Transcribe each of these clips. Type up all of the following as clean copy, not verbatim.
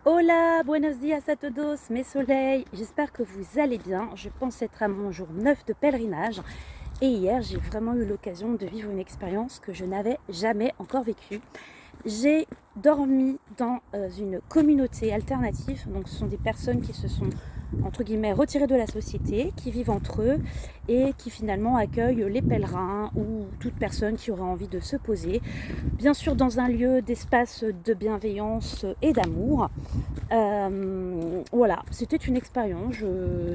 Hola, buenos días a todos, mes soleils. J'espère que vous allez bien. Je pense être à mon jour 9 de pèlerinage. Et hier, j'ai vraiment eu l'occasion de vivre une expérience que je n'avais jamais encore vécue. J'ai dormi dans une communauté alternative. Donc, ce sont des personnes qui se sont, entre guillemets, retirées de la société, qui vivent entre eux et qui finalement accueillent les pèlerins ou toute personne qui aurait envie de se poser. Bien sûr, dans un lieu d'espace de bienveillance et d'amour. Voilà, c'était une expérience.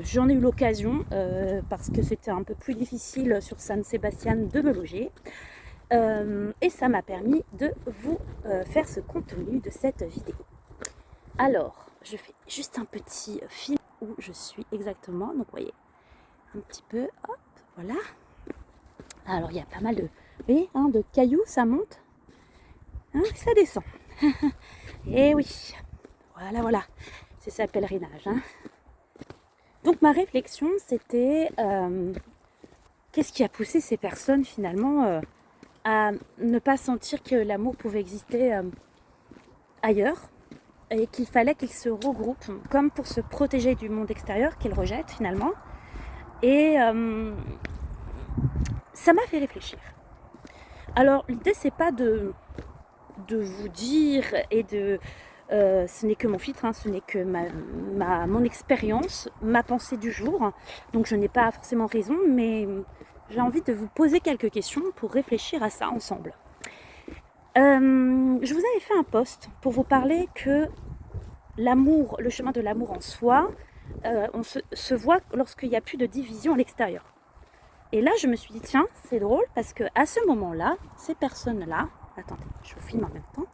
J'en ai eu l'occasion parce que c'était un peu plus difficile sur San Sebastian de me loger. Et ça m'a permis de vous faire ce contenu de cette vidéo. Alors, je fais juste un petit film où je suis exactement. Donc, vous voyez, un petit peu, hop, voilà. Alors, il y a pas mal de, vous voyez, hein, de cailloux, ça monte, hein, ça descend. Et oui, voilà, c'est ça le pèlerinage. Hein. Donc, ma réflexion, c'était qu'est-ce qui a poussé ces personnes finalement à ne pas sentir que l'amour pouvait exister ailleurs et qu'il fallait qu'ils se regroupent comme pour se protéger du monde extérieur qu'ils rejettent finalement. Et ça m'a fait réfléchir. Alors l'idée c'est pas de vous dire et de ce n'est que mon filtre, hein, ce n'est que mon expérience, ma pensée du jour. Donc je n'ai pas forcément raison, mais j'ai envie de vous poser quelques questions pour réfléchir à ça ensemble. Je vous avais fait un post pour vous parler que l'amour, le chemin de l'amour en soi, on se voit lorsqu'il n'y a plus de division à l'extérieur. Et là, je me suis dit, tiens, c'est drôle parce que à ce moment-là, ces personnes-là, attendez, je vous filme en même temps.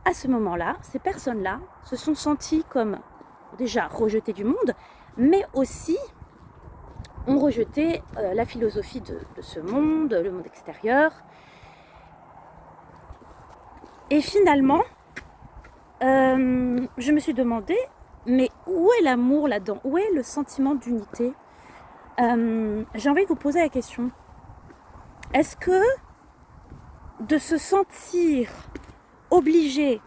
À ce moment-là, ces personnes-là se sont senties comme déjà rejetées du monde, mais aussi ont rejeté la philosophie de ce monde, le monde extérieur. Et finalement, je me suis demandé, mais où est l'amour là-dedans? Où est le sentiment d'unité? J'ai envie de vous poser la question. Est-ce que de se sentir obligé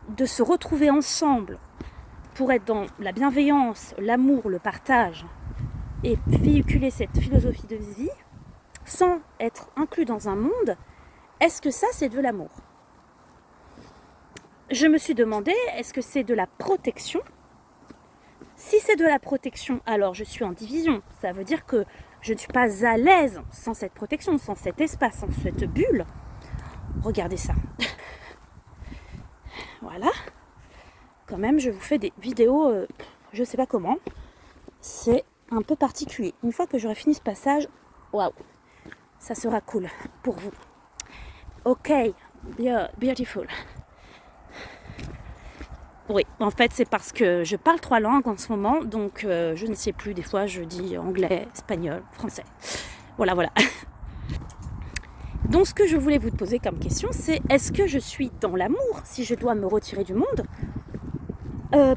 de se retrouver ensemble pour être dans la bienveillance, l'amour, le partage et véhiculer cette philosophie de vie sans être inclus dans un monde, est-ce que ça c'est de l'amour? Je me suis demandé, est-ce que c'est de la protection? Si c'est de la protection, alors je suis en division. Ça veut dire que je ne suis pas à l'aise sans cette protection, sans cet espace, sans cette bulle. Regardez ça. Voilà. Quand même, je vous fais des vidéos, je ne sais pas comment. C'est un peu particulier. Une fois que j'aurai fini ce passage, waouh, ça sera cool pour vous. Ok, beautiful. Oui, en fait, c'est parce que je parle 3 langues en ce moment, donc je ne sais plus, des fois je dis anglais, espagnol, français. Voilà. Donc ce que je voulais vous poser comme question, c'est est-ce que je suis dans l'amour si je dois me retirer du monde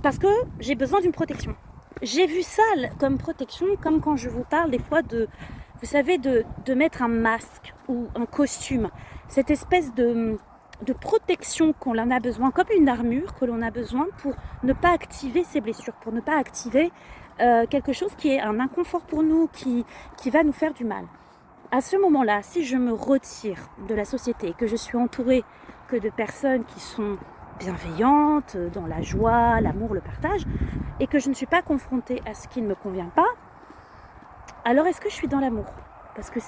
parce que j'ai besoin d'une protection. J'ai vu ça comme protection, comme quand je vous parle des fois de, vous savez, de mettre un masque ou un costume, cette espèce de protection qu'on en a besoin, comme une armure que l'on a besoin pour ne pas activer ses blessures, pour ne pas activer quelque chose qui est un inconfort pour nous, qui va nous faire du mal. À ce moment-là, si je me retire de la société, que je suis entourée que de personnes qui sont bienveillantes, dans la joie, l'amour, le partage, et que je ne suis pas confrontée à ce qui ne me convient pas, alors est-ce que je suis dans l'amour? Parce que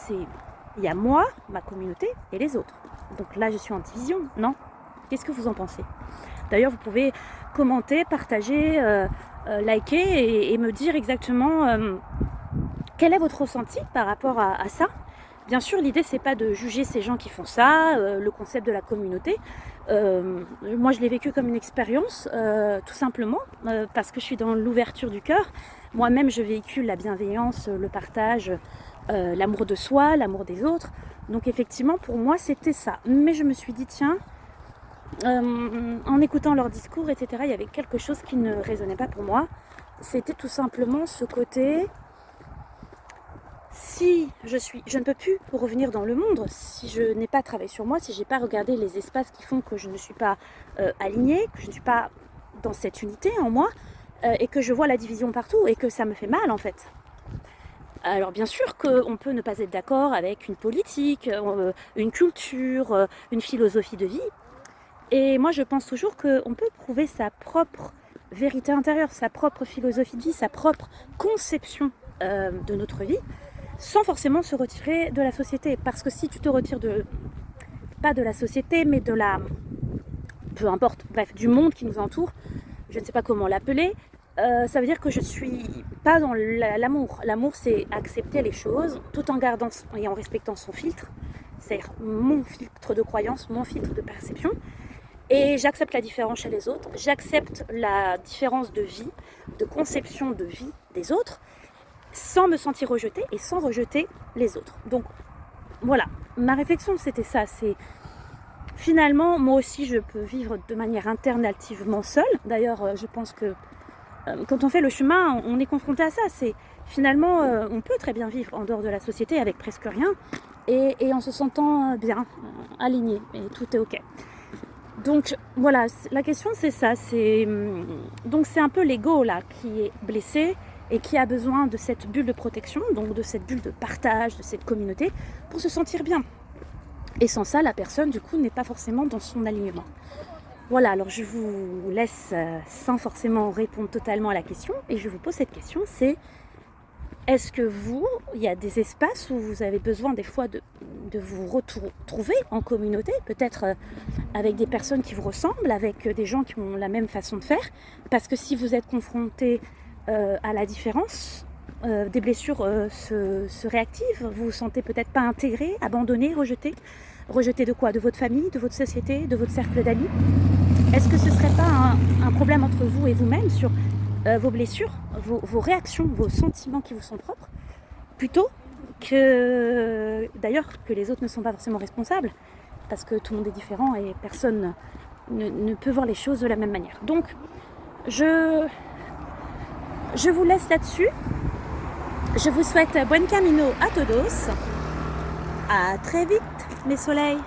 il y a moi, ma communauté et les autres. Donc là, je suis en division, non? Qu'est-ce que vous en pensez? D'ailleurs, vous pouvez commenter, partager, liker et me dire exactement quel est votre ressenti par rapport à ça. Bien sûr, l'idée, c'est pas de juger ces gens qui font ça, le concept de la communauté. Moi, je l'ai vécu comme une expérience, tout simplement, parce que je suis dans l'ouverture du cœur. Moi-même, je véhicule la bienveillance, le partage, l'amour de soi, l'amour des autres. Donc, effectivement, pour moi, c'était ça. Mais je me suis dit, tiens, en écoutant leur discours, etc., il y avait quelque chose qui ne résonnait pas pour moi. C'était tout simplement ce côté... Si je ne peux plus revenir dans le monde si je n'ai pas travaillé sur moi, si je n'ai pas regardé les espaces qui font que je ne suis pas alignée, que je ne suis pas dans cette unité en moi, et que je vois la division partout et que ça me fait mal en fait. Alors bien sûr qu'on peut ne pas être d'accord avec une politique, une culture, une philosophie de vie. Et moi je pense toujours qu'on peut trouver sa propre vérité intérieure, sa propre philosophie de vie, sa propre conception de notre vie, sans forcément se retirer de la société. Parce que si tu te retires pas de la société, mais de la... peu importe, bref, du monde qui nous entoure, je ne sais pas comment l'appeler, ça veut dire que je suis pas dans l'amour. L'amour, c'est accepter les choses tout en gardant et en respectant son filtre, c'est-à-dire mon filtre de croyance, mon filtre de perception. Et j'accepte la différence chez les autres, j'accepte la différence de vie, de conception de vie des autres, sans me sentir rejetée et sans rejeter les autres. Donc voilà, ma réflexion c'était ça, c'est finalement moi aussi je peux vivre de manière alternativement seule. D'ailleurs je pense que quand on fait le chemin, on est confronté à ça, c'est finalement on peut très bien vivre en dehors de la société avec presque rien et en se sentant bien, aligné et tout est ok. Donc voilà, la question c'est ça, donc c'est un peu l'ego là qui est blessé et qui a besoin de cette bulle de protection, donc de cette bulle de partage, de cette communauté, pour se sentir bien. Et sans ça, la personne du coup n'est pas forcément dans son alignement. Voilà, alors je vous laisse sans forcément répondre totalement à la question, et je vous pose cette question, c'est est-ce que il y a des espaces où vous avez besoin des fois de vous retrouver en communauté, peut-être avec des personnes qui vous ressemblent, avec des gens qui ont la même façon de faire, parce que si vous êtes confronté à la différence, des blessures se réactivent, vous vous sentez peut-être pas intégré, abandonné, rejeté. Rejeté de quoi? De votre famille, de votre société, de votre cercle d'amis? Est-ce que ce ne serait pas un problème entre vous et vous-même sur vos blessures, vos réactions, vos sentiments qui vous sont propres, plutôt que d'ailleurs que les autres ne sont pas forcément responsables, parce que tout le monde est différent et personne ne peut voir les choses de la même manière. Donc je vous laisse là-dessus. Je vous souhaite buen camino a todos. À très vite mes soleils.